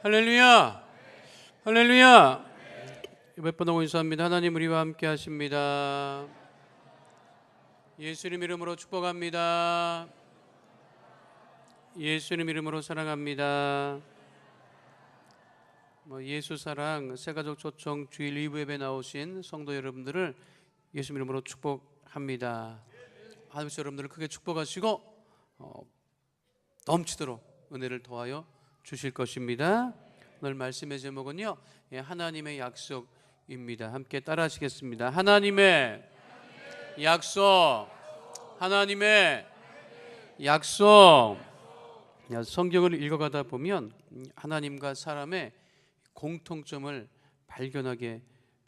할렐루야! 할렐루야! 몇 번 하고 인사합니다. 하나님 우리와 함께 하십니다. 예수님 이름으로 축복합니다. 예수님 이름으로 사랑합니다. 예수 사랑 새가족 초청 주일 2부 예배 나오신 성도 여러분들을 예수 이름으로 축복합니다. 하나님께서 여러분들을 크게 축복하시고 넘치도록 은혜를 더하여 주실 것입니다. 오늘 말씀의 제목은요, 하나님의 약속입니다. 함께 따라 하시겠습니다. 하나님의 약속, 하나님의 약속. 성경을 읽어가다 보면 하나님과 사람의 공통점을 발견하게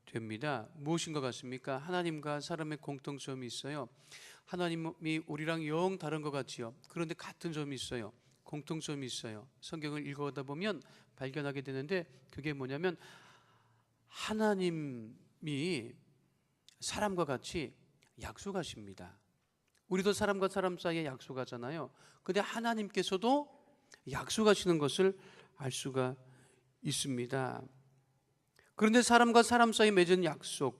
됩니다. 무엇인 것 같습니까? 하나님과 사람의 공통점이 있어요. 하나님이 우리랑 영 다른 것 같지요. 그런데 같은 점이 있어요. 공통점이 있어요. 성경을 읽어가다 보면 발견하게 되는데, 그게 뭐냐면 하나님이 사람과 같이 약속하십니다. 우리도 사람과 사람 사이에 약속하잖아요. 근데 하나님께서도 약속하시는 것을 알 수가 있습니다. 그런데 사람과 사람 사이 맺은 약속,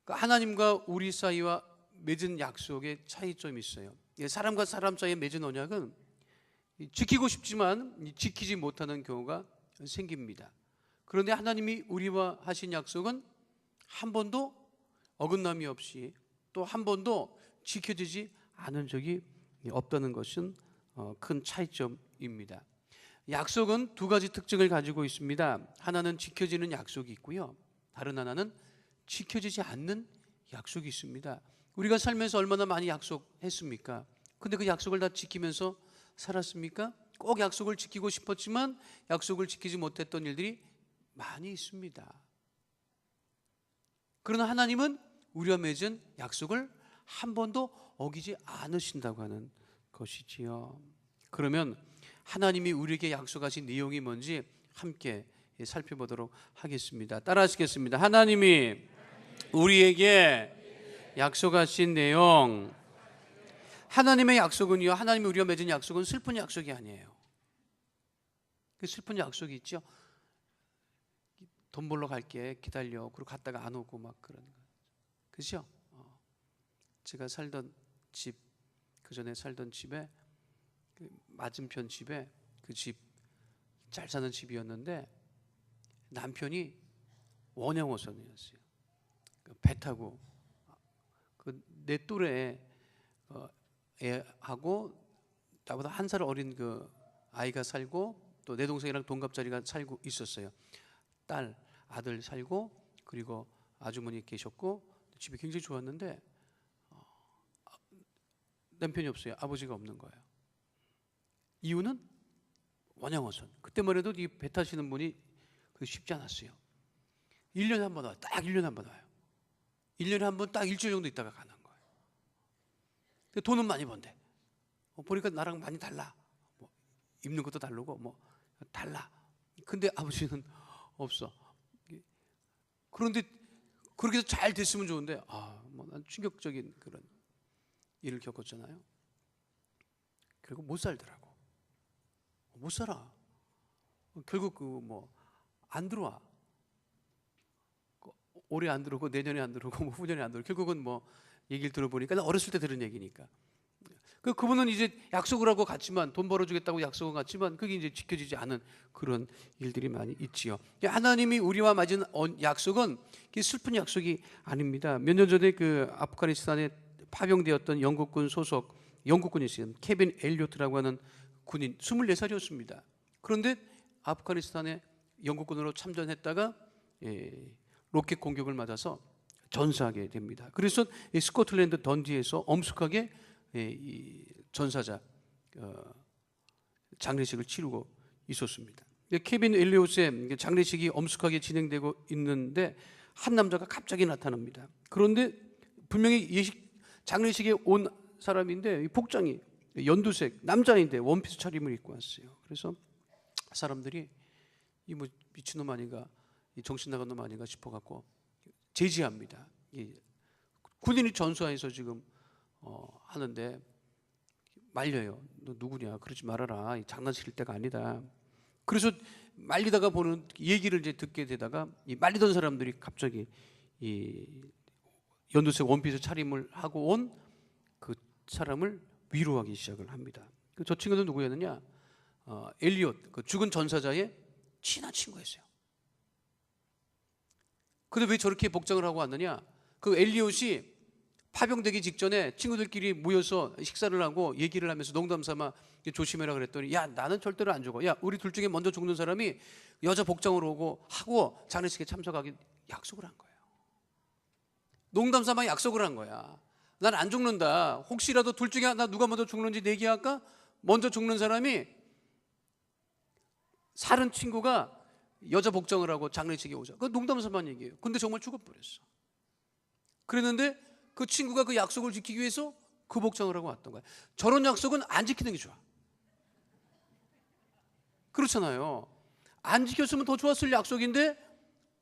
하나님과 우리 사이와 맺은 약속의 차이점이 있어요. 사람과 사람 사이에 맺은 언약은 지키고 싶지만 지키지 못하는 경우가 생깁니다. 그런데 하나님이 우리와 하신 약속은 한 번도 어긋남이 없이 또 한 번도 지켜지지 않은 적이 없다는 것은 큰 차이점입니다. 약속은 두 가지 특징을 가지고 있습니다. 하나는 지켜지는 약속이 있고요, 다른 하나는 지켜지지 않는 약속이 있습니다. 우리가 살면서 얼마나 많이 약속했습니까? 근데 그 약속을 다 지키면서 살았습니까? 꼭 약속을 지키고 싶었지만 약속을 지키지 못했던 일들이 많이 있습니다. 그러나 하나님은 우리와 맺은 약속을 한 번도 어기지 않으신다고 하는 것이지요. 그러면 하나님이 우리에게 약속하신 내용이 뭔지 함께 살펴보도록 하겠습니다. 따라 하시겠습니다. 하나님이 우리에게 약속하신 내용. 하나님의 약속은요, 하나님이 우리와 맺은 약속은 슬픈 약속이 아니에요. 그 슬픈 약속이 있죠. 돈 벌러 갈게, 기다려. 그리고 갔다가 안 오고 막 그런 거. 그죠? 제가 살던 집, 그 전에 살던 집에, 맞은편 집에, 그 집 잘 사는 집이었는데 남편이 원양어선이었어요. 배 타고 내 또래 애하고 나보다 한 살 어린 그 아이가 살고, 또 내 동생이랑 동갑자리가 살고 있었어요. 딸, 아들 살고, 그리고 아주머니 계셨고, 집이 굉장히 좋았는데 남편이 없어요. 아버지가 없는 거예요. 이유는 원양어선. 그때만 해도 이 배 타시는 분이 쉽지 않았어요. 1년에 한 번 와요. 딱 1년에 한 번 와요. 1년에 한 번 딱 일주일 정도 있다가 가는 거예요. 돈은 많이 번대. 보니까 나랑 많이 달라. 입는 것도 다르고 달라. 근데 아버지는 없어. 그런데 그렇게 해서 잘 됐으면 좋은데 난 충격적인 그런 일을 겪었잖아요. 결국 못 살더라고. 못 살아. 결국 안 들어와. 올해 안 들어오고 내년에 안 들어오고 후년에 안 들어오고, 결국은 얘기를 들어보니까, 나 어렸을 때 들은 얘기니까, 그분은 이제 약속을 하고 갔지만, 돈 벌어주겠다고 약속은 갔지만 그게 이제 지켜지지 않은 그런 일들이 많이 있지요. 하나님이 우리와 맺은 약속은 슬픈 약속이 아닙니다. 몇 년 전에 그 아프가니스탄에 파병되었던 영국군 소속 영국군이 있어요. 케빈 엘리오트라고 하는 군인, 24살이었습니다. 그런데 아프가니스탄에 영국군으로 참전했다가 로켓 공격을 맞아서 전사하게 됩니다. 그래서 스코틀랜드 던지에서 엄숙하게 이 전사자 장례식을 치르고 있었습니다. 케빈 엘리오트의 장례식이 엄숙하게 진행되고 있는데 한 남자가 갑자기 나타납니다. 그런데 분명히 장례식에 온 사람인데 복장이 연두색 남자인데 원피스 차림을 입고 왔어요. 그래서 사람들이 이 미친놈 아닌가, 정신 나간 놈 아닌가 싶어갖고 제지합니다. 군인이 전수하에서 지금 하는데 말려요. 너 누구냐? 그러지 말아라. 장난칠 때가 아니다. 그래서 말리다가 보는 얘기를 이제 듣게 되다가 이 말리던 사람들이 갑자기 이 연두색 원피스 차림을 하고 온 그 사람을 위로하기 시작을 합니다. 저 친구는 누구였느냐? 엘리엇, 그 죽은 전사자의 친한 친구였어요. 근데 왜 저렇게 복장을 하고 왔느냐? 그 엘리엇이 파병되기 직전에 친구들끼리 모여서 식사를 하고 얘기를 하면서 농담삼아 조심해라 그랬더니, 야, 나는 절대로 안 죽어. 야, 우리 둘 중에 먼저 죽는 사람이 여자 복장으로 오고 하고 장례식에 참석하기 약속을 한 거예요. 농담삼아 약속을 한 거야. 난 안 죽는다. 혹시라도 둘 중에 하나 누가 먼저 죽는지 내기할까? 먼저 죽는 사람이 살은 친구가 여자 복장을 하고 장례식에 오자. 그 농담삼아 얘기예요. 근데 정말 죽어버렸어. 그랬는데 그 친구가 그 약속을 지키기 위해서 그 복장을 하고 왔던 거야. 저런 약속은 안 지키는 게 좋아. 그렇잖아요. 안 지켰으면 더 좋았을 약속인데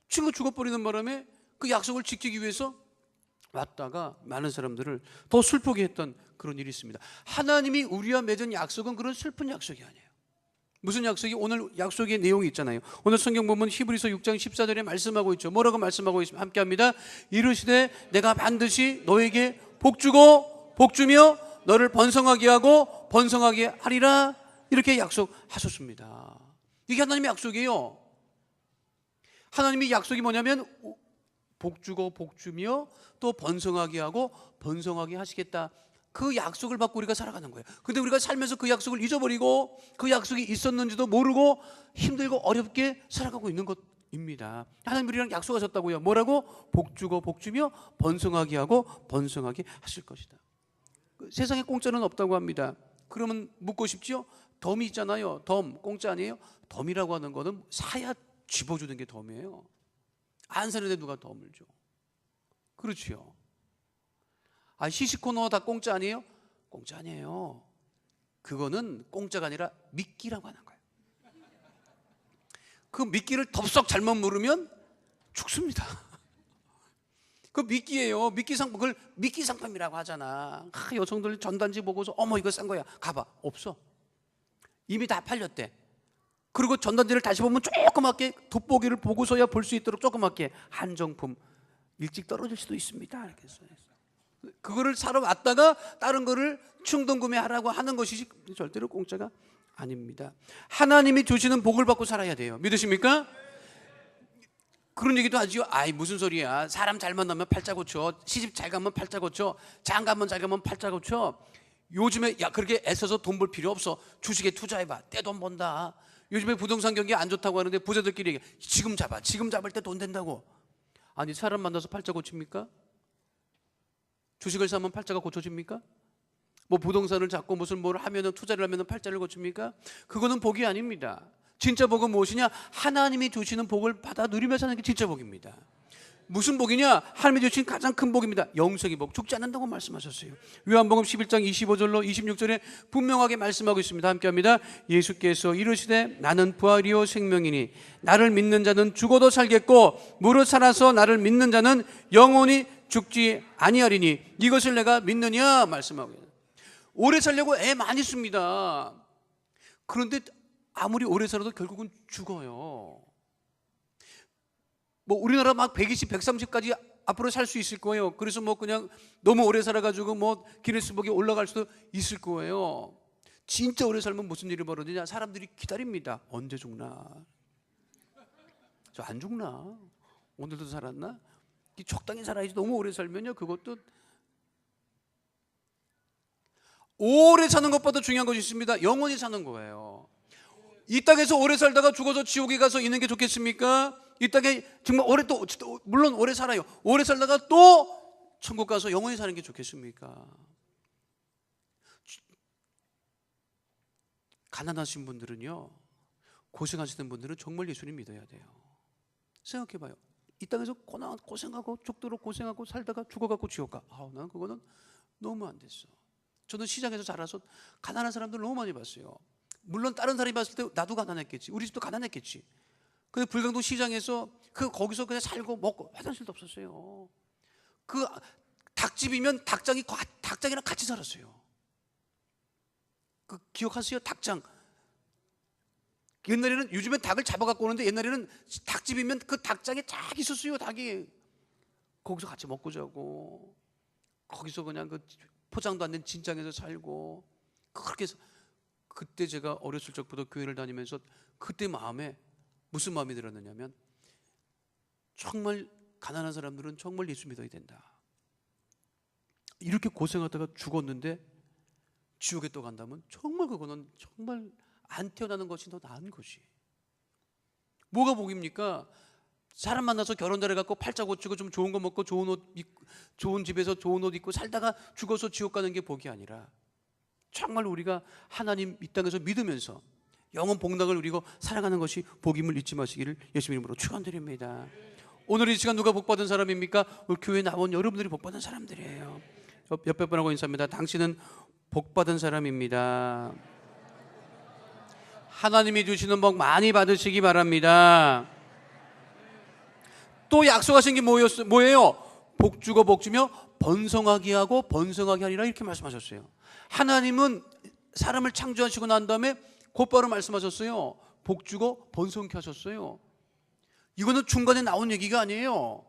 친구 죽어버리는 바람에 그 약속을 지키기 위해서 왔다가 많은 사람들을 더 슬프게 했던 그런 일이 있습니다. 하나님이 우리와 맺은 약속은 그런 슬픈 약속이 아니에요. 무슨 약속이? 오늘 약속의 내용이 있잖아요. 오늘 성경 보면 히브리서 6장 14절에 말씀하고 있죠. 뭐라고 말씀하고 있습니다. 함께 합니다. 이르시되 내가 반드시 너에게 복주고 복주며 너를 번성하게 하고 번성하게 하리라, 이렇게 약속하셨습니다. 이게 하나님의 약속이에요. 하나님의 약속이 뭐냐면 복주고 복주며 또 번성하게 하고 번성하게 하시겠다. 그 약속을 받고 우리가 살아가는 거예요. 근데 우리가 살면서 그 약속을 잊어버리고 그 약속이 있었는지도 모르고 힘들고 어렵게 살아가고 있는 것입니다. 하나님 우리랑 약속하셨다고요. 뭐라고? 복주고 복주며 번성하게 하고 번성하게 하실 것이다. 세상에 공짜는 없다고 합니다. 그러면 묻고 싶지요? 덤이 있잖아요. 덤, 공짜 아니에요? 덤이라고 하는 거는 사야 집어주는 게 덤이에요. 안 사는데 누가 덤을 줘? 그렇지요. 시식 코너 다 공짜 아니에요? 공짜 아니에요. 그거는 공짜가 아니라 미끼라고 하는 거예요. 그 미끼를 덥석 잘못 물으면 죽습니다. 그 미끼예요. 미끼 상품, 그걸 미끼 상품이라고 하잖아. 여성들 전단지 보고서 어머 이거 싼 거야. 가봐. 없어. 이미 다 팔렸대. 그리고 전단지를 다시 보면 조그맣게 돋보기를 보고서야 볼 수 있도록 조그맣게 한정품, 일찍 떨어질 수도 있습니다. 이렇게 써있어요. 그거를 사러 왔다가 다른 거를 충동 구매하라고 하는 것이지 절대로 공짜가 아닙니다. 하나님이 주시는 복을 받고 살아야 돼요. 믿으십니까? 그런 얘기도 하지요. 아이 무슨 소리야. 사람 잘 만나면 팔자 고쳐. 시집 잘 가면 팔자 고쳐. 장 가면 잘 가면 팔자 고쳐. 요즘에 야 그렇게 애써서 돈 벌 필요 없어. 주식에 투자해봐. 떼돈 번다. 요즘에 부동산 경기 안 좋다고 하는데 부자들끼리 얘기해. 지금 잡아. 지금 잡을 때 돈 된다고. 아니 사람 만나서 팔자 고칩니까? 주식을 사면 팔자가 고쳐집니까? 뭐 부동산을 잡고 무슨 뭘 하면은 투자를 하면은 팔자를 고칩니까? 그거는 복이 아닙니다. 진짜 복은 무엇이냐? 하나님이 주시는 복을 받아 누리며 사는 게 진짜 복입니다. 무슨 복이냐? 하나님이 주신 가장 큰 복입니다. 영생의 복. 죽지 않는다고 말씀하셨어요. 요한복음 11장 25절로 26절에 분명하게 말씀하고 있습니다. 함께합니다. 예수께서 이르시되 나는 부활이요 생명이니 나를 믿는 자는 죽어도 살겠고 무릇 살아서 나를 믿는 자는 영원히 죽지 아니하리니 이것을 내가 믿느냐 말씀하고 있어요. 오래 살려고 애 많이 씁니다. 그런데 아무리 오래 살아도 결국은 죽어요. 뭐 우리나라 막 120, 130까지 앞으로 살 수 있을 거예요. 그래서 뭐 그냥 너무 오래 살아가지고 뭐 기네스북에 올라갈 수도 있을 거예요. 진짜 오래 살면 무슨 일이 벌어지냐? 사람들이 기다립니다. 언제 죽나? 저 안 죽나? 오늘도 살았나? 적당히 살아야지. 너무 오래 살면요 그것도 오래 사는 것보다 중요한 것이 있습니다. 영원히 사는 거예요. 이 땅에서 오래 살다가 죽어서 지옥에 가서 있는 게 좋겠습니까? 이 땅에 정말 오래 또 물론 오래 살아요. 오래 살다가 또 천국 가서 영원히 사는 게 좋겠습니까? 가난하신 분들은요, 고생하시는 분들은 정말 예수님 믿어야 돼요. 생각해봐요. 이 땅에서 고생하고 죽도록 고생하고 살다가 죽어갖고 지옥 가. 난 그거는 너무 안 됐어. 저는 시장에서 자라서 가난한 사람들 너무 많이 봤어요. 물론 다른 사람이 봤을 때 나도 가난했겠지. 우리 집도 가난했겠지. 근데 불광동 시장에서 거기서 그냥 살고 먹고 화장실도 없었어요. 그 닭집이면 닭장이랑 같이 살았어요. 그 기억하세요? 닭장. 옛날에는, 요즘엔 닭을 잡아갖고 오는데 옛날에는 닭집이면 그 닭장에 쫙 있었어요. 닭이 거기서 같이 먹고 자고, 거기서 그냥 그 포장도 안 된 진장에서 살고, 그렇게 해서. 그때 제가 어렸을 적부터 교회를 다니면서 그때 마음에 무슨 마음이 들었느냐면, 정말 가난한 사람들은 정말 예수 믿어야 된다. 이렇게 고생하다가 죽었는데 지옥에 또 간다면 정말 그거는 정말 안 태어나는 것이 더 나은 것이. 뭐가 복입니까? 사람 만나서 결혼 잘해갖고 팔자 고치고 좀 좋은 거 먹고 좋은 옷 입고, 좋은 집에서 좋은 옷 입고 살다가 죽어서 지옥 가는 게 복이 아니라, 정말 우리가 하나님 이 땅에서 믿으면서 영원 복락을 누리고 살아가는 것이 복임을 잊지 마시기를 예수님 이름으로 축원드립니다. 오늘 이 시간 누가 복받은 사람입니까? 우리 교회에 나온 여러분들이 복받은 사람들이에요. 옆에 분하고 인사합니다. 당신은 복받은 사람입니다. 하나님이 주시는 복 많이 받으시기 바랍니다. 또 약속하신 게 뭐예요? 복 주고 복 주며 번성하게 하고 번성하게 하리라, 이렇게 말씀하셨어요. 하나님은 사람을 창조하시고 난 다음에 곧바로 말씀하셨어요. 복 주고 번성케 하셨어요. 이거는 중간에 나온 얘기가 아니에요.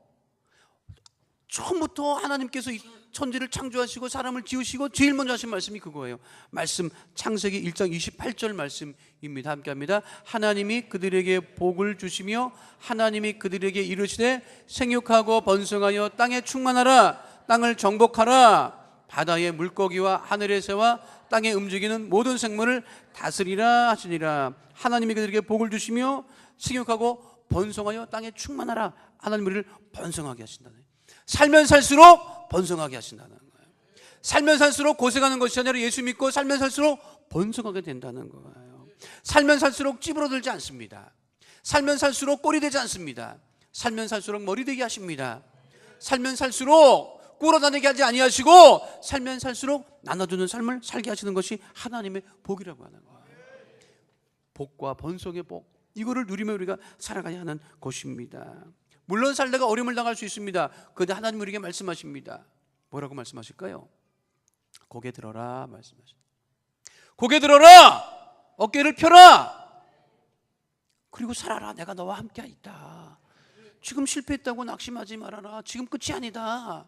처음부터 하나님께서 이 천지를 창조하시고 사람을 지으시고 제일 먼저 하신 말씀이 그거예요. 말씀 창세기 1장 28절 말씀입니다. 함께 합니다. 하나님이 그들에게 복을 주시며 하나님이 그들에게 이르시되 생육하고 번성하여 땅에 충만하라, 땅을 정복하라, 바다의 물고기와 하늘의 새와 땅에 움직이는 모든 생물을 다스리라 하시니라. 하나님이 그들에게 복을 주시며 생육하고 번성하여 땅에 충만하라. 하나님 우리를 번성하게 하신다는, 살면 살수록 번성하게 하신다는 거예요. 살면 살수록 고생하는 것이 아니라 예수 믿고 살면 살수록 번성하게 된다는 거예요. 살면 살수록 찌부러들지 않습니다. 살면 살수록 꼴이 되지 않습니다. 살면 살수록 머리 되게 하십니다. 살면 살수록 꿇어다니게 하지 아니하시고 살면 살수록 나눠주는 삶을 살게 하시는 것이 하나님의 복이라고 하는 거예요. 복과 번성의 복, 이거를 누리며 우리가 살아가야 하는 것입니다. 물론 살다가 어려움을 당할 수 있습니다. 그런데 하나님 우리에게 말씀하십니다. 뭐라고 말씀하실까요? 고개 들어라 말씀하십니다. 고개 들어라, 어깨를 펴라, 그리고 살아라. 내가 너와 함께 있다. 지금 실패했다고 낙심하지 말아라. 지금 끝이 아니다.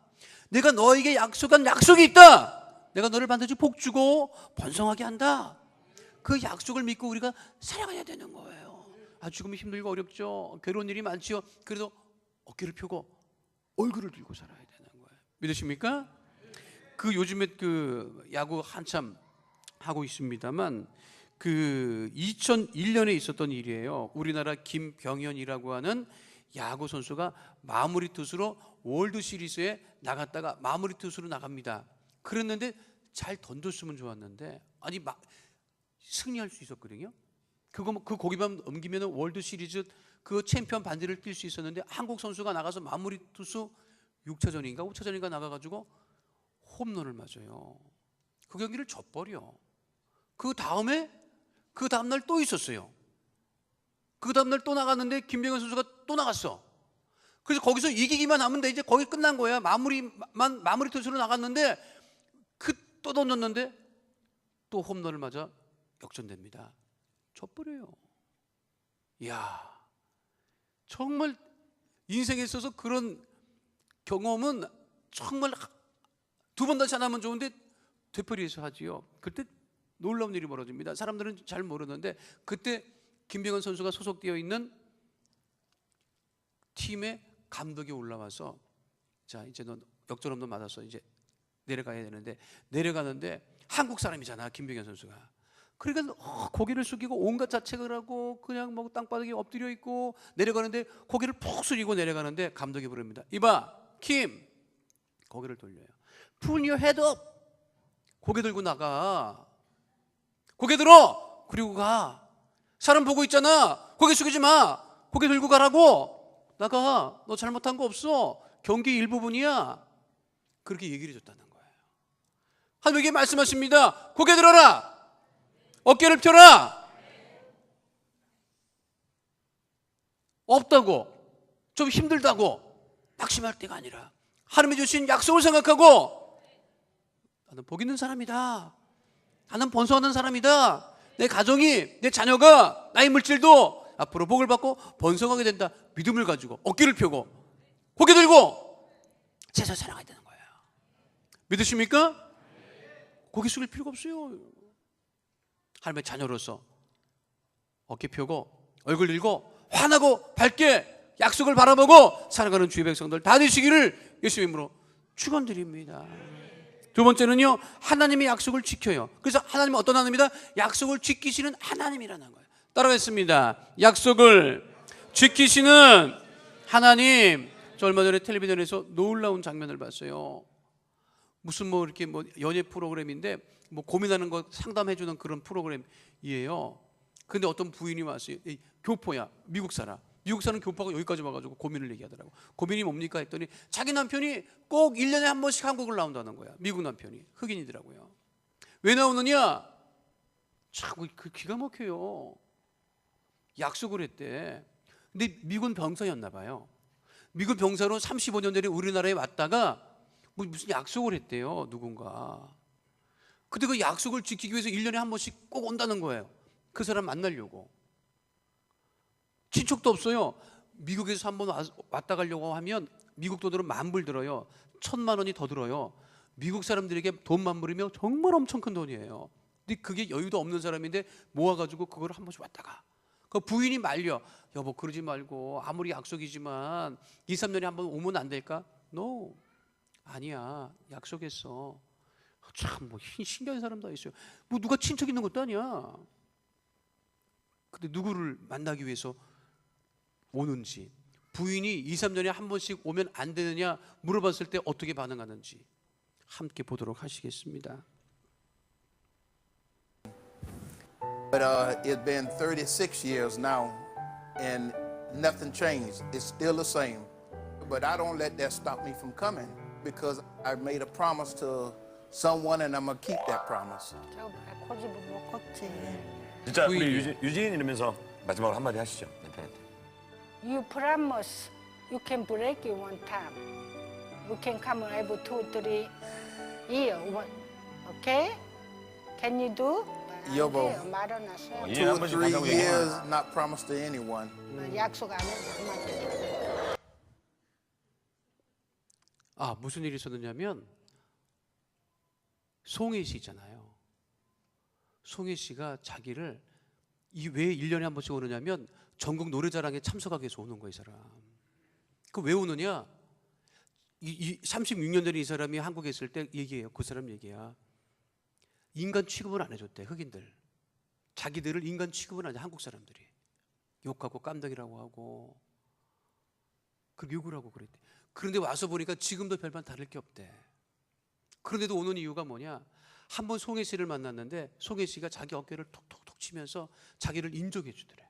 내가 너에게 약속한 약속이 있다. 내가 너를 반드시 복주고 번성하게 한다. 그 약속을 믿고 우리가 살아가야 되는 거예요. 지금은 힘들고 어렵죠. 괴로운 일이 많지요. 그래도 어깨를 펴고 얼굴을 들고 살아야 되는 거예요. 믿으십니까? 그 요즘에 그 야구 한참 하고 있습니다만, 그 2001년에 있었던 일이에요. 우리나라 김병현이라고 하는 야구 선수가 마무리 투수로 월드 시리즈에 나갔다가 마무리 투수로 나갑니다. 그랬는데 잘 던졌으면 좋았는데, 아니 승리할 수 있었거든요. 그 고기만 넘기면 월드 시리즈 그 챔피언 반지를 뛸 수 있었는데, 한국 선수가 나가서 마무리 투수 6차전인가 5차전인가 나가가지고 홈런을 맞아요. 그 경기를 져버려. 그 다음날 또 있었어요. 그 다음날 또 나갔는데 김병현 선수가 또 나갔어. 그래서 거기서 이기기만 하면 돼. 이제 거기 끝난 거야. 마무리 투수로 나갔는데 또 던졌는데 또 홈런을 맞아 역전됩니다. 져버려요. 이야, 정말 인생에 있어서 그런 경험은 정말 두 번 다시 안 하면 좋은데 되풀이해서 하지요. 그때 놀라운 일이 벌어집니다. 사람들은 잘 모르는데, 그때 김병현 선수가 소속되어 있는 팀의 감독이 올라와서, 자 이제 너 역전 홈런 맞았어, 이제 내려가야 되는데, 내려가는데 한국 사람이잖아 김병현 선수가. 그러니까 고개를 숙이고 온갖 자책을 하고 그냥 뭐 땅바닥에 엎드려 있고 내려가는데, 고개를 푹 숙이고 내려가는데 감독이 부릅니다. 이봐 킴, 고개를 돌려요. Put your head up. 고개 들고 나가. 고개 들어. 그리고 가. 사람 보고 있잖아. 고개 숙이지 마. 고개 들고 가라고. 나가. 너 잘못한 거 없어. 경기 일부분이야. 그렇게 얘기를 해줬다는 거예요. 하나님께 말씀하십니다. 고개 들어라. 어깨를 펴라. 없다고, 좀 힘들다고 낙심할 때가 아니라 하나님이 주신 약속을 생각하고, 나는 복 있는 사람이다, 나는 번성하는 사람이다, 내 가정이, 내 자녀가, 나의 물질도 앞으로 복을 받고 번성하게 된다. 믿음을 가지고 어깨를 펴고 고개 들고 제자 살아가야 되는 거예요. 믿으십니까? 고개 숙일 필요가 없어요. 하나님의 자녀로서 어깨 펴고 얼굴 들고 환하고 밝게 약속을 바라보고 살아가는 주의 백성들 다 되시기를 예수의 이름으로 축원드립니다. 두 번째는요, 하나님의 약속을 지켜요. 그래서 하나님은 어떤 하나님이다? 약속을 지키시는 하나님이라는 거예요. 따라가겠습니다. 약속을 지키시는 하나님. 저 얼마 전에 텔레비전에서 놀라운 장면을 봤어요. 무슨 뭐 이렇게 뭐 연예 프로그램인데 뭐 고민하는 거 상담해주는 그런 프로그램이에요. 근데 어떤 부인이 왔어요. 교포야, 미국 사람. 미국 사는 교포가 여기까지 와가지고 고민을 얘기하더라고. 고민이 뭡니까 했더니 자기 남편이 꼭 1년에 한 번씩 한국을 나온다는 거야. 미국 남편이. 흑인이더라고요. 왜 나오느냐? 참 그 기가 막혀요. 약속을 했대. 근데 미군 병사였나 봐요. 미군 병사로 35년 전에 우리나라에 왔다가 무슨 약속을 했대요. 누군가. 근데 그 약속을 지키기 위해서 1년에 한 번씩 꼭 온다는 거예요. 그 사람 만나려고. 친척도 없어요. 미국에서 한번 왔다 가려고 하면 미국 돈으로 10,000불 들어요. 1,000,000원이 더 들어요. 미국 사람들에게 돈 10,000불이면 정말 엄청 큰 돈이에요. 근데 그게 여유도 없는 사람인데 모아가지고 그걸 한 번씩 왔다가 그 부인이 말려. 여보 그러지 말고 아무리 약속이지만 2, 3년에 한 번 오면 안 될까? No. 아니야. 약속했어. 참 뭐 신기한 사람 다 있어요. 뭐 누가 친척 있는 것도 아니야. 근데 누구를 만나기 위해서 오는지, 부인이 2, 3년에 한 번씩 오면 안 되느냐 물어봤을 때 어떻게 반응하는지 함께 보도록 하시겠습니다. But it's been 36 years now, and nothing changed. It's still the same. But I don't let that stop me from coming because I made a promise to someone, and I'm gonna keep that promise. 진짜 우리 유진 이러면서 마지막으로 한마디 하시죠. You promise you can break it one time. You can come every 2, 3 years. Okay? Can you do? 여보. 말은 하세요. 2 or 3 years, not promised to anyone. 약속 안 해서. 아, 무슨 일이 있었느냐면 송혜 씨잖아요. 송혜 씨가 자기를 왜 1년에 한 번씩 오느냐면 전국 노래자랑에 참석하기 위해서 오는 거예요, 이 사람. 그 왜 오느냐? 36년 전에 이 사람이 한국에 있을 때 얘기해요. 그 사람 얘기야. 인간 취급을 안 해줬대, 흑인들. 자기들을 인간 취급을 안 해, 한국 사람들이. 욕하고 깜덕이라고 하고 그렇게 욕을 하고 그랬대. 그런데 와서 보니까 지금도 별반 다를 게 없대. 그런데도 오는 이유가 뭐냐? 한 번 송혜 씨를 만났는데 송혜 씨가 자기 어깨를 톡톡톡 치면서 자기를 인정해 주더래.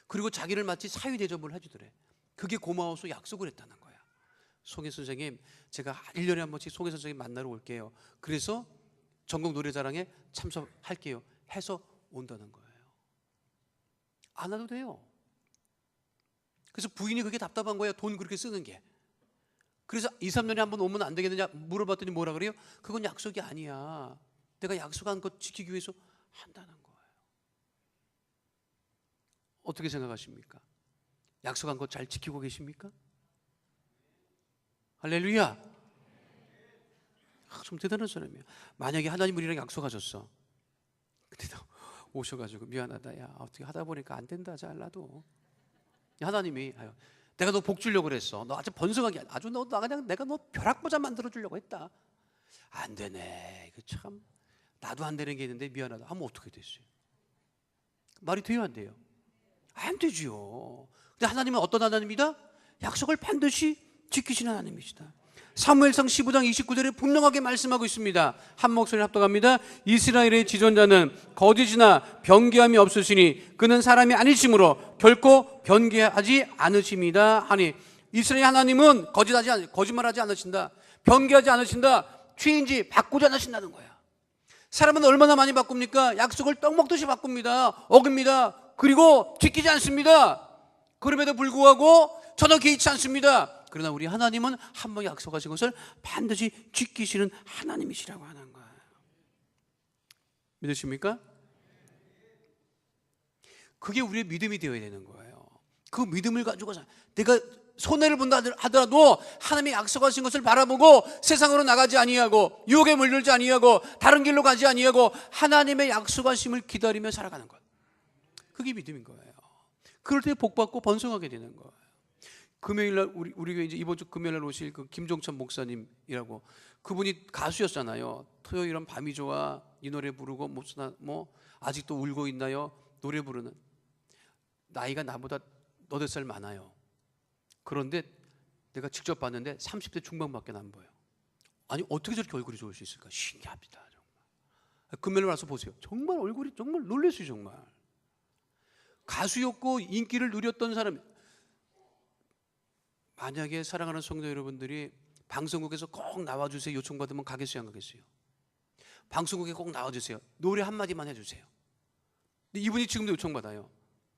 그리고 자기를 마치 사위 대접을 해주더래. 그게 고마워서 약속을 했다는 거야. 송혜 선생님, 제가 1년에 한 번씩 송혜 선생님 만나러 올게요. 그래서 전국 노래자랑에 참석할게요. 해서 온다는 거예요. 안 와도 돼요. 그래서 부인이 그게 답답한 거예요. 돈 그렇게 쓰는 게. 그래서 2, 3년에 한 번 오면 안 되겠느냐 물어봤더니 뭐라 그래요? 그건 약속이 아니야. 내가 약속한 것 지키기 위해서 한다는 거예요. 어떻게 생각하십니까? 약속한 것 잘 지키고 계십니까? 할렐루야. 좀 대단한 사람이에요. 만약에 하나님 우리랑 약속하셨어. 근데 오셔가지고 미안하다. 야 어떻게 하다 보니까 안 된다. 잘라도. 하나님이 내가 너 복 주려고 그랬어. 너 아주 번성하게 아주 그냥 내가 너 벼락모자 만들어 주려고 했다. 안 되네. 그 참 나도 안 되는 게 있는데 미안하다. 하면 어떻게 됐어요? 말이 돼요, 안 돼요? 안 되지요. 근데 하나님은 어떤 하나님이다? 약속을 반드시 지키시는 하나님이시다. 사무엘상 15장 29절에 분명하게 말씀하고 있습니다. 한 목소리 합독합니다. 이스라엘의 지존자는 거짓이나 변개함이 없으시니 그는 사람이 아니시므로 결코 변개하지 않으십니다 하니, 이스라엘 하나님은 거짓말하지 않으신다. 변개하지 않으신다. 취인지 바꾸지 않으신다는 거야. 사람은 얼마나 많이 바꿉니까? 약속을 떡 먹듯이 바꿉니다. 어깁니다. 그리고 지키지 않습니다. 그럼에도 불구하고 전혀 개의치 않습니다. 그러나 우리 하나님은 한 번 약속하신 것을 반드시 지키시는 하나님이시라고 하는 거예요. 믿으십니까? 그게 우리의 믿음이 되어야 되는 거예요. 그 믿음을 가지고 내가 손해를 본다 하더라도 하나님의 약속하신 것을 바라보고 세상으로 나가지 아니하고 유혹에 물들지 아니하고 다른 길로 가지 아니하고 하나님의 약속하심을 기다리며 살아가는 것. 그게 믿음인 거예요. 그럴 때 복받고 번성하게 되는 거예요. 금요일날 우리 교회 이제 이번 주 금요일날 오실 그 김종천 목사님이라고, 그분이 가수였잖아요. 토요일은 밤이 좋아 이 노래 부르고 뭐 아직도 울고 있나요 노래 부르는. 나이가 나보다 8살 많아요. 그런데 내가 직접 봤는데 30대 중반밖에 안 보여요. 아니 어떻게 저렇게 얼굴이 좋을 수 있을까? 신기합니다. 정말. 금요일 와서 보세요. 정말 얼굴이 정말 놀랐어요. 정말 가수였고 인기를 누렸던 사람. 만약에 사랑하는 성도 여러분들이 방송국에서 꼭 나와주세요 요청받으면 가겠어요 안 가겠어요? 방송국에 꼭 나와주세요, 노래 한마디만 해주세요. 근데 이분이 지금도 요청받아요.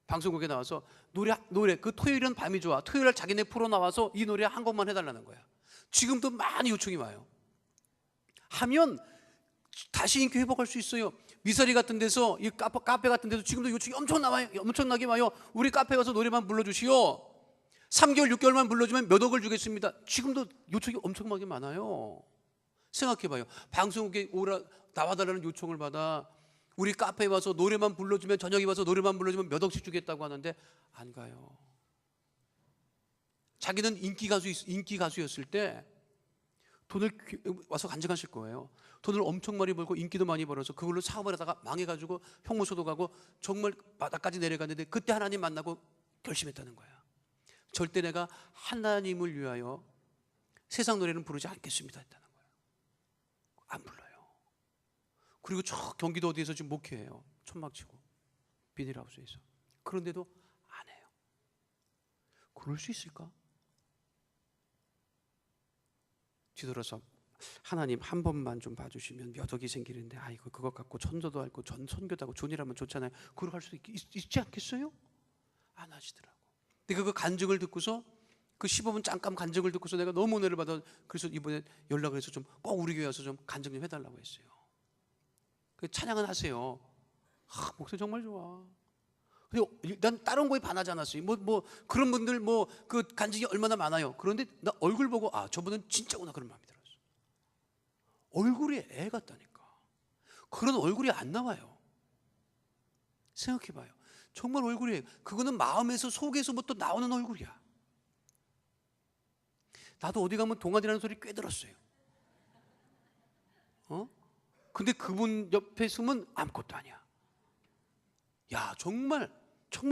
방송국에 나와서 노래 그 토요일은 밤이 좋아, 토요일날 자기네 프로 나와서 이 노래 한 곡만 해달라는 거야. 지금도 많이 요청이 와요. 하면 다시 인기 회복할 수 있어요. 미사리 같은 데서, 이 카페 같은 데서 지금도 요청이 엄청나게 와요. 우리 카페 가서 노래만 불러주시오. 3개월 6개월만 불러주면 몇 억을 주겠습니다. 지금도 요청이 엄청나게 많아요. 생각해봐요. 방송국에 나와달라는 요청을 받아 우리 카페에 와서 노래만 불러주면, 저녁에 와서 노래만 불러주면 몇 억씩 주겠다고 하는데 안 가요. 자기는 인기 가수였을 때 돈을 와서 간증하실 거예요. 돈을 엄청 많이 벌고 인기도 많이 벌어서 그걸로 사업을 하다가 망해가지고 형무소도 가고 정말 바닥까지 내려갔는데 그때 하나님 만나고 결심했다는 거야. 절대 내가 하나님을 위하여 세상 노래는 부르지 않겠습니다 했다는 거예요. 안 불러요. 그리고 저 경기도 어디에서 지금 목회해요. 천막치고 비닐하우스에서. 그런데도 안 해요. 그럴 수 있을까? 뒤돌아서 하나님 한 번만 좀 봐주시면 몇 억이 생기는데, 아이고 그것 갖고 천도도 하고 선교도 하고 존이라면 좋잖아요. 그걸 할 수 있지 않겠어요? 안 하시더라고. 근데 그 간증을 듣고서, 그 15분 잠깐 간증을 듣고서 내가 너무 은혜를 받아. 그래서 이번에 연락을 해서 좀 꼭 우리 교회 와서 좀 간증 좀 해달라고 했어요. 찬양은 하세요. 목소리 정말 좋아. 근데 난 다른 거에 반하지 않았어요. 그런 분들 그 간증이 얼마나 많아요. 그런데 나 얼굴 보고 저분은 진짜구나 그런 마음이 들었어. 얼굴이 애 같다니까. 그런 얼굴이 안 나와요. 생각해봐요. 정말 얼굴이, 그거는 마음에서 속에서부터 나오는 얼굴이야. 나도 어디 가면 동안이라는 소리 꽤 들었어요. 근데 그분 옆에 있으면 아무것도 아니야. 야, 정말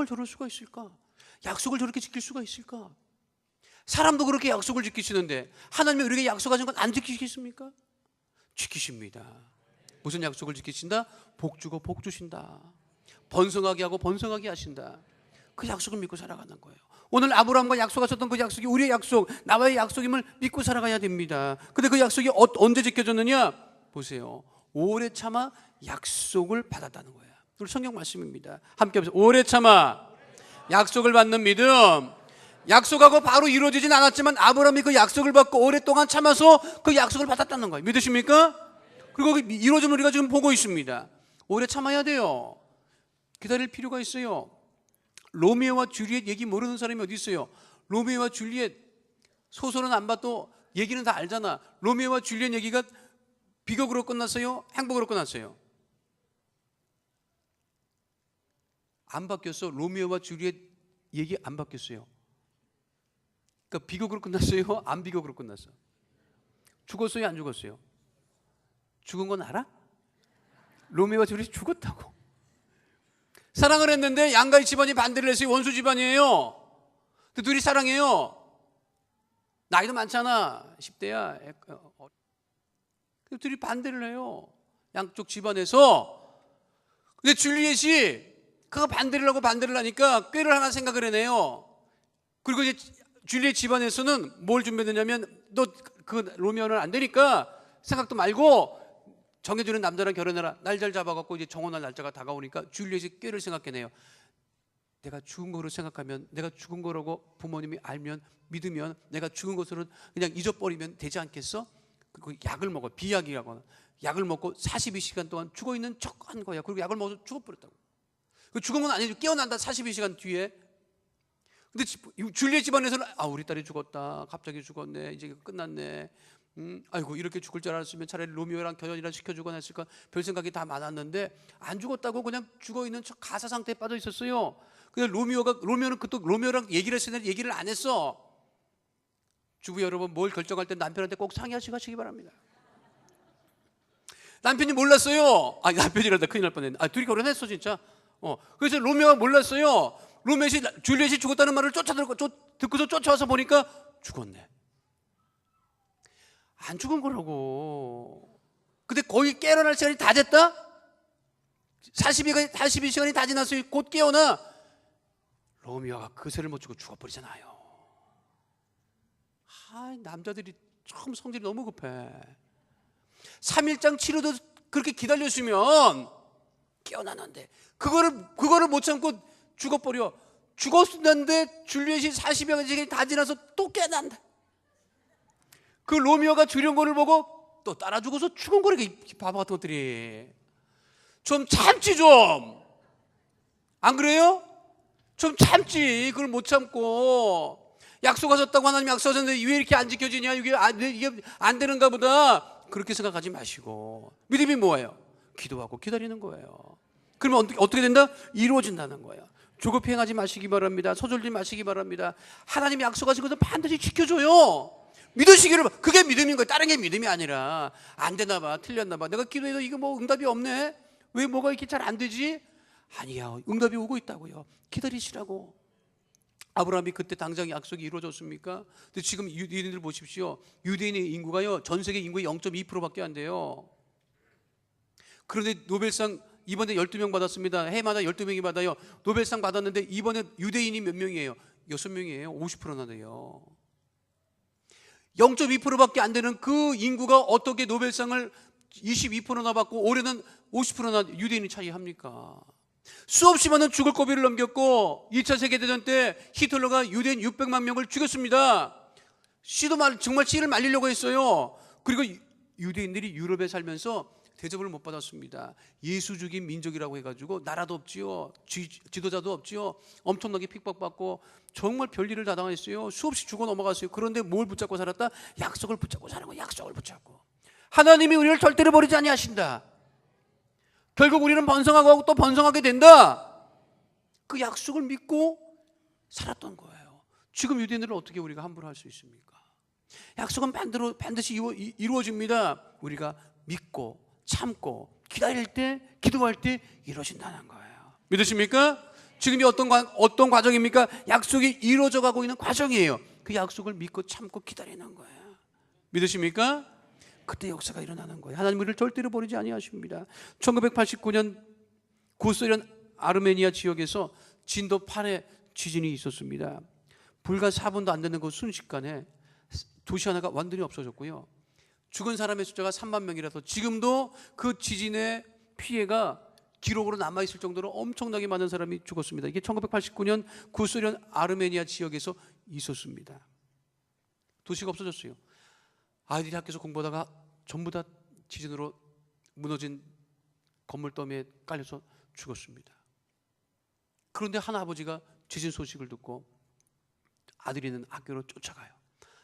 저럴 수가 있을까? 약속을 저렇게 지킬 수가 있을까? 사람도 그렇게 약속을 지키시는데 하나님이 우리에게 약속하신 건 안 지키시겠습니까? 지키십니다. 무슨 약속을 지키신다? 복 주고 복 주신다. 번성하게 하고 번성하게 하신다. 그 약속을 믿고 살아가는 거예요. 오늘 아브라함과 약속하셨던 그 약속이 우리의 약속, 나와의 약속임을 믿고 살아가야 됩니다. 근데 그 약속이 언제 지켜졌느냐? 보세요. 오래 참아 약속을 받았다는 거예요. 우리 성경 말씀입니다. 함께 보세요. 오래 참아 약속을 받는 믿음. 약속하고 바로 이루어지진 않았지만 아브라함이 그 약속을 받고 오랫동안 참아서 그 약속을 받았다는 거예요. 믿으십니까? 그리고 이루어짐을 우리가 지금 보고 있습니다. 오래 참아야 돼요. 기다릴 필요가 있어요. 로미오와 줄리엣 얘기 모르는 사람이 어디 있어요? 로미오와 줄리엣 소설은 안 봐도 얘기는 다 알잖아. 로미오와 줄리엣 얘기가 비극으로 끝났어요? 행복으로 끝났어요? 안 바뀌었어. 로미오와 줄리엣 얘기 안 바뀌었어요. 그러니까 비극으로 끝났어요? 안 비극으로 끝났어? 죽었어요? 안 죽었어요? 죽은 건 알아? 로미오와 줄리엣 죽었다고. 사랑을 했는데 양가의 집안이 반대를 했어요. 원수 집안이에요. 근데 둘이 사랑해요. 나이도 많잖아. 10대야. 둘이 반대를 해요. 양쪽 집안에서. 근데 줄리엣이 그거 반대를 하니까 꾀를 하나 생각을 해내요. 그리고 이제 줄리엣 집안에서는 뭘 준비했냐면, 너 그 로미오는 안 되니까 생각도 말고 정해주는 남자랑 결혼해라. 날짜를 잡아갖고 이제 정혼할 날짜가 다가오니까 줄리엣이 꾀를 생각해내요. 내가 죽은 거로 생각하면, 내가 죽은 거라고 부모님이 알면, 믿으면 내가 죽은 것으로 그냥 잊어버리면 되지 않겠어? 그 약을 먹어. 비약이라고. 약을 먹고 42시간 동안 죽어있는 척한 거야. 그리고 약을 먹어서 죽어버렸다고. 그 죽은 건 아니죠. 깨어난다 42시간 뒤에. 근데 줄리엣 집안에서는 우리 딸이 죽었다. 갑자기 죽었네. 이제 끝났네. 아이고 이렇게 죽을 줄 알았으면 차라리 로미오랑 결혼이라 시켜주거나 했을까. 별 생각이 다 많았는데 안 죽었다고 그냥 죽어있는 척 가사 상태에 빠져 있었어요. 근데 로미오는 또 로미오랑 얘기를 했으면 얘기를 안 했어. 주부 여러분, 뭘 결정할 때 남편한테 꼭 상의하시고 하시기 바랍니다. 남편이 몰랐어요. 남편이란다 큰일 날 뻔했네. 둘이 결혼했어 진짜. 그래서 로미오가 몰랐어요. 줄리엣이 죽었다는 말을 듣고서 쫓아와서 보니까 죽었네. 안 죽은 거라고. 근데 거의 깨어날 시간이 다 됐다? 42시간이 다 지났어요. 곧 깨어나. 로미오가 그 새를 못 주고 죽어버리잖아요. 남자들이 참 성질이 너무 급해. 3일장 치료도 그렇게 기다렸으면 깨어나는데 그거를 못 참고 죽어버려. 죽었는데 줄리엣이 40여 시간이 다 지나서 또 깨어난다. 그 로미오가 죽은 거를 보고 또 따라 죽어서 죽은 거래. 이 바보 같은 것들이. 좀 참지 좀. 안 그래요? 좀 참지. 그걸 못 참고 약속하셨다고 하나님 약속하셨는데 왜 이렇게 안 지켜지냐, 이게 안 되는가 보다, 그렇게 생각하지 마시고 믿음이 뭐예요? 기도하고 기다리는 거예요. 그러면 어떻게 된다? 이루어진다는 거예요. 조급히 행하지 마시기 바랍니다. 서툴지 마시기 바랍니다. 하나님이 약속하신 것은 반드시 지켜줘요. 믿으시기를. 그게 믿음인 거예요. 다른 게 믿음이 아니라 안 되나 봐, 틀렸나 봐, 내가 기도해도 이거 뭐 응답이 없네, 왜 뭐가 이렇게 잘 안 되지? 아니야, 응답이 오고 있다고요. 기다리시라고. 아브라함이 그때 당장 약속이 이루어졌습니까? 근데 지금 유대인들 보십시오. 유대인의 인구가요, 전 세계 인구의 0.2%밖에 안 돼요. 그런데 노벨상 이번에 12명 받았습니다. 해마다 12명이 받아요. 노벨상 받았는데 이번에 유대인이 몇 명이에요? 6명이에요. 50%나 돼요. 0.2%밖에 안 되는 그 인구가 어떻게 노벨상을 22%나 받고 올해는 50%나 유대인이 차이합니까? 수없이 많은 죽을 고비를 넘겼고 2차 세계대전 때 히틀러가 유대인 600만 명을 죽였습니다. 정말 씨를 말리려고 했어요. 그리고 유대인들이 유럽에 살면서 대접을 못 받았습니다. 예수 죽인 민족이라고 해가지고 나라도 없지요, 지도자도 없지요. 엄청나게 핍박받고 정말 별일을 다 당했어요. 수없이 죽어 넘어갔어요. 그런데 뭘 붙잡고 살았다? 약속을 붙잡고 사는 거예요. 약속을 붙잡고. 하나님이 우리를 절대로 버리지 아니하신다. 결국 우리는 번성하고 또 번성하게 된다. 그 약속을 믿고 살았던 거예요. 지금 유대인들은 어떻게 우리가 함부로 할 수 있습니까? 약속은 반드시 이루어집니다. 우리가 믿고 참고 기다릴 때, 기도할 때 이루어진다는 거예요. 믿으십니까? 지금이 어떤 과정입니까? 약속이 이루어져 가고 있는 과정이에요. 그 약속을 믿고 참고 기다리는 거예요. 믿으십니까? 그때 역사가 일어나는 거예요. 하나님 우리를 절대로 버리지 아니하십니다. 1989년 구소련 아르메니아 지역에서 진도 8의 지진이 있었습니다. 불과 4분도 안 되는 그 순식간에 도시 하나가 완전히 없어졌고요. 죽은 사람의 숫자가 3만 명이라서 지금도 그 지진의 피해가 기록으로 남아있을 정도로 엄청나게 많은 사람이 죽었습니다. 이게 1989년 구소련 아르메니아 지역에서 있었습니다. 도시가 없어졌어요. 아이들이 학교에서 공부하다가 전부 다 지진으로 무너진 건물 더미에 깔려서 죽었습니다. 그런데 한 아버지가 지진 소식을 듣고 아들이 있는 학교로 쫓아가요.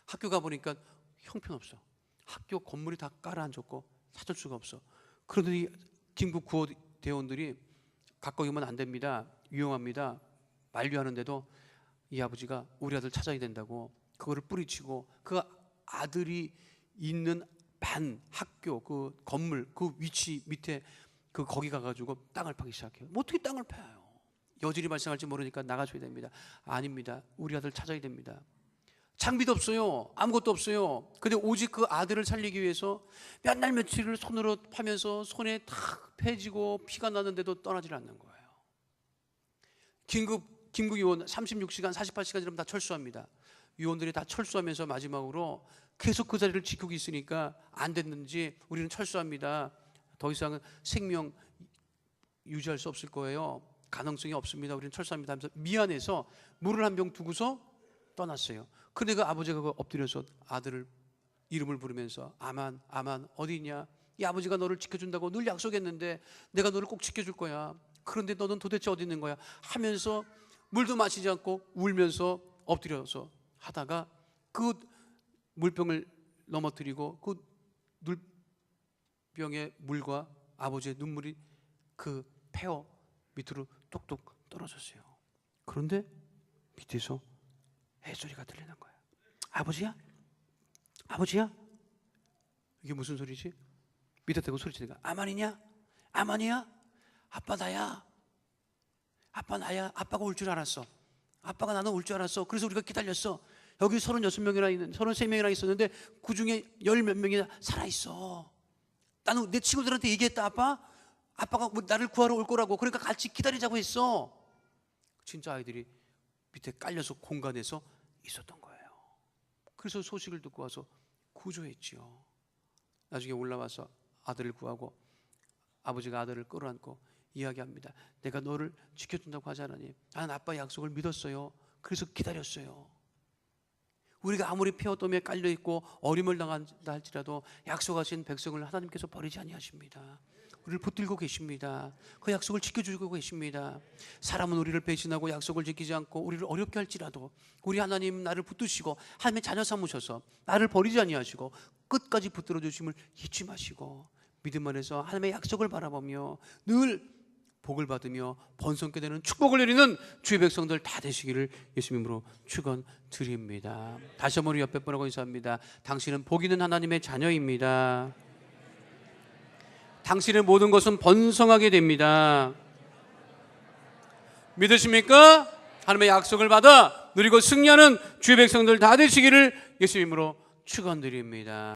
학교 가보니까 형편없어. 학교 건물이 다 깔아앉았고 찾을 수가 없어. 그런데 이 긴급 구호 대원들이 가까이 오면 안 됩니다, 위험합니다, 만류하는데도 이 아버지가 우리 아들 찾아야 된다고 그거를 뿌리치고 그 아들이 있는 반 학교 그 건물 그 위치 밑에 거기 가가지고 땅을 파기 시작해요. 뭐 어떻게 땅을 파요? 여질이 발생할지 모르니까 나가줘야 됩니다. 아닙니다, 우리 아들 찾아야 됩니다. 장비도 없어요. 아무것도 없어요. 근데 오직 그 아들을 살리기 위해서 몇 날 며칠을 손으로 파면서 손에 탁 패지고 피가 나는데도 떠나질 않는 거예요. 긴급 요원 36시간 48시간 이러면 다 철수합니다. 요원들이 다 철수하면서 마지막으로 계속 그 자리를 지키고 있으니까 안 됐는지 우리는 철수합니다. 더 이상은 생명 유지할 수 없을 거예요. 가능성이 없습니다. 우리는 철수합니다 하면서 미안해서 물을 한 병 두고서 떠났어요. 그런데 그 아버지가 엎드려서 아들을 이름을 부르면서 아만, 아만 어디 있냐? 이 아버지가 너를 지켜준다고 늘 약속했는데 내가 너를 꼭 지켜줄 거야. 그런데 너는 도대체 어디 있는 거야 하면서 물도 마시지 않고 울면서 엎드려서 하다가 그 물병을 넘어뜨리고 그 물병의 물과 아버지의 눈물이 그 폐허 밑으로 똑똑 떨어졌어요. 그런데 밑에서 해소리가 들리는 거야. 아버지야? 아버지야? 이게 무슨 소리지? 밑에 대고 소리치는 거야. 아만이냐? 아만이야? 아빠 나야. 아빠 나야. 아빠가 올 줄 알았어. 아빠가 나는 올 줄 알았어. 그래서 우리가 기다렸어. 여기 33명이나 있었는데 그 중에 10몇 명이나 살아있어. 나는 내 친구들한테 얘기했다. 아빠가 나를 구하러 올 거라고. 그러니까 같이 기다리자고 했어. 진짜 아이들이 밑에 깔려서 공간에서 있었던 거예요. 그래서 소식을 듣고 와서 구조했지요. 나중에 올라와서 아들을 구하고 아버지가 아들을 끌어안고 이야기합니다. 내가 너를 지켜준다고 하지 않았니? 나는 아빠의 약속을 믿었어요. 그래서 기다렸어요. 우리가 아무리 폐허덤에 깔려있고 어림을 당한다 할지라도 약속하신 백성을 하나님께서 버리지 아니하십니다. 우리를 붙들고 계십니다. 그 약속을 지켜주고 계십니다. 사람은 우리를 배신하고 약속을 지키지 않고 우리를 어렵게 할지라도 우리 하나님 나를 붙드시고 하나님의 자녀 삼으셔서 나를 버리지 아니하시고 끝까지 붙들어 주심을 잊지 마시고 믿음 안에서 하나님의 약속을 바라보며 늘 복을 받으며 번성케 되는 축복을 누리는 주의 백성들 다 되시기를 예수님으로 축원드립니다. 다시 한번 우리 옆에 분하고 인사합니다. 당신은 복 있는 하나님의 자녀입니다. 당신의 모든 것은 번성하게 됩니다. 믿으십니까? 하나님의 약속을 받아 누리고 승리하는 주의 백성들 다 되시기를 예수님으로 축원드립니다.